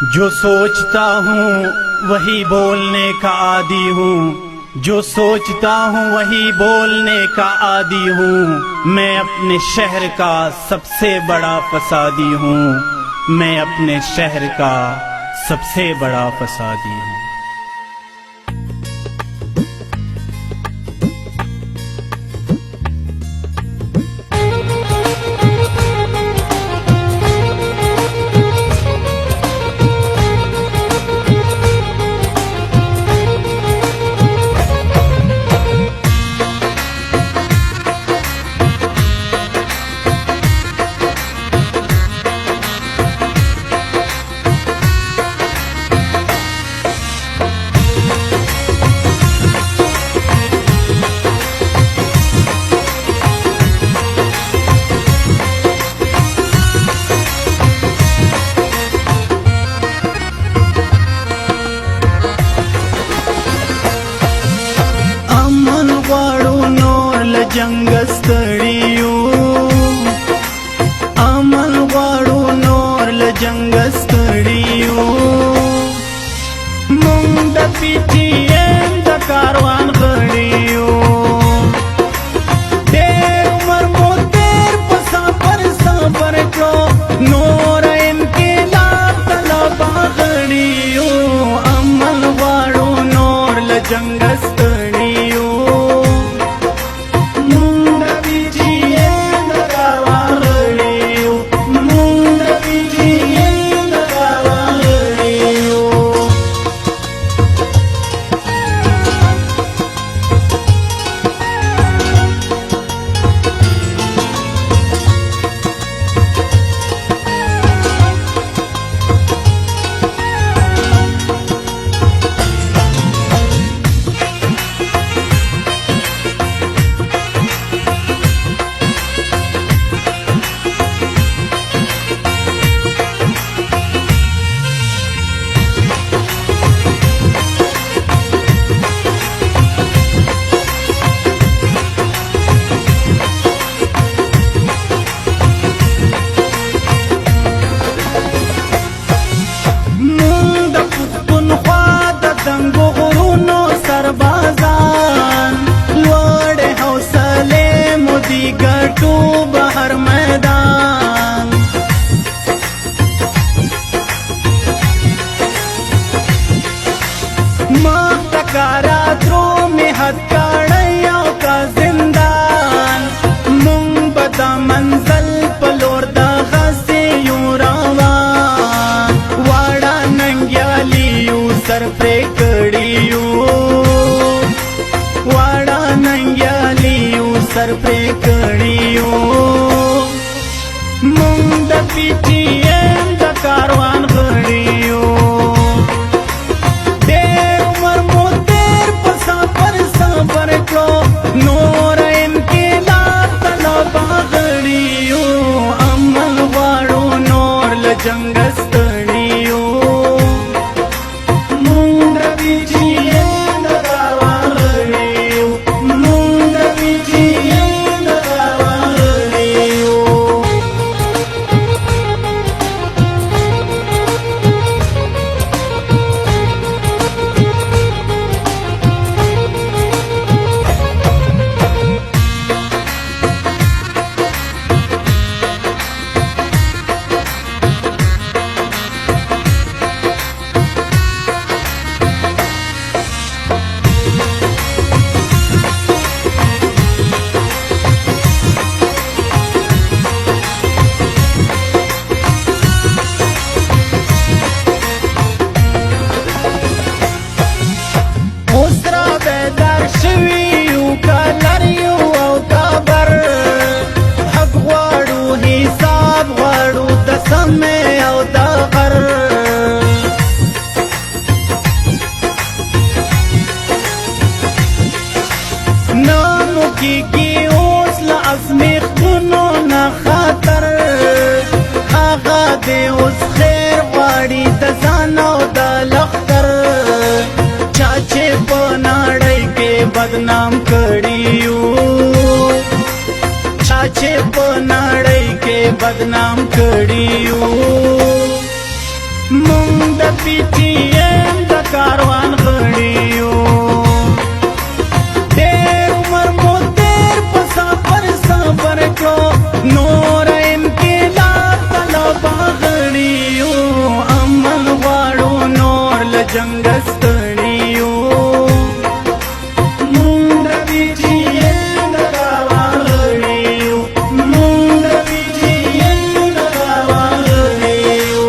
जो सोचता हूँ वही बोलने का आदी हूँ, जो सोचता हूँ वही बोलने का आदी हूँ। मैं अपने शहर का सबसे बड़ा फसादी हूँ, मैं अपने शहर का सबसे बड़ा फसादी हूँ। जंगस्तड़ियो अमल वाड़ो नोरल जंगस्तड़ियो मुंड पीछे कारवान खड़ियो देर उमर मोतेर पसा पर को नोर इनके लाभ तलबा खड़ियो अमल वाड़ो नोरल जंगस्तड़ियो गटू बहर मैदान मातकारा द्रो में हथकड़ियों का जिंदान मुंग बदा मंजल पलोर दागा से यूं रवान वाड़ा नंग्यालियू सर पे कड़ियो वाड़ा नंग्यालियू सर पे कड़ियो मुंड पीछे कारवान खड़ियो देर उमर मोतेर पसा पर को नोर इनके लाभ तलबा खड़ियो अमल वाड़ो नोरल जंगस्तड़ियो मुंड पीछे की हौसला अज़में खुनो न खातर आगा दे उस खैर वाड़ी दजाना दा लख्तर चाचे बनाड़े के बदनाम कड़ियो चाचे बनाड़े के बदनाम कड़ियो مونږ د پی ټی ایم د کاروان غړي یو ډېر عمر مو تېر په سفر کړو نور انقلاب طلبه غړي یو امن غواړو نور له جنګه ستړي یو مونږ د پی ټی ایم د کاروان غړي یو مونږ د پی ټی ایم د کاروان غړي یو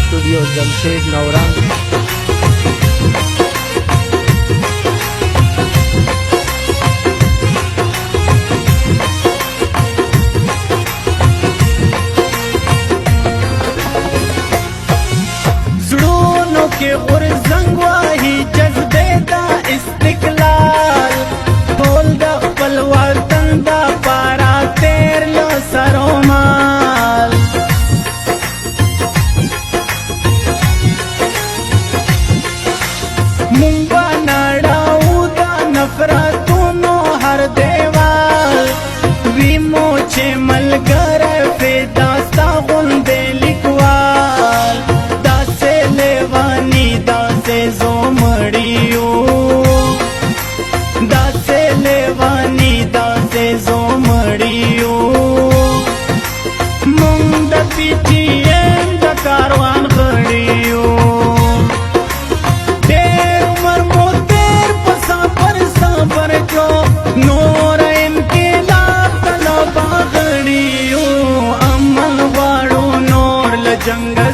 स्टूडियो जमशेद नौरंग زړونو کې غورځنګ واهي جذبې د استقلال ټول د خپل وطن د پاره تېر له سرو مال مونږ به نړوو د نفرتونو هر دیوال وي مو چې ملګری فدا ستا غوندې لیکوال داسې لیواني داسې زومړي یو داسې لیواني داسې زومړي یو مونږ د پی ټی ایم د کاروان غړي یو نور انقلاب طلبه غړي یو امن غواړو نور له جنګه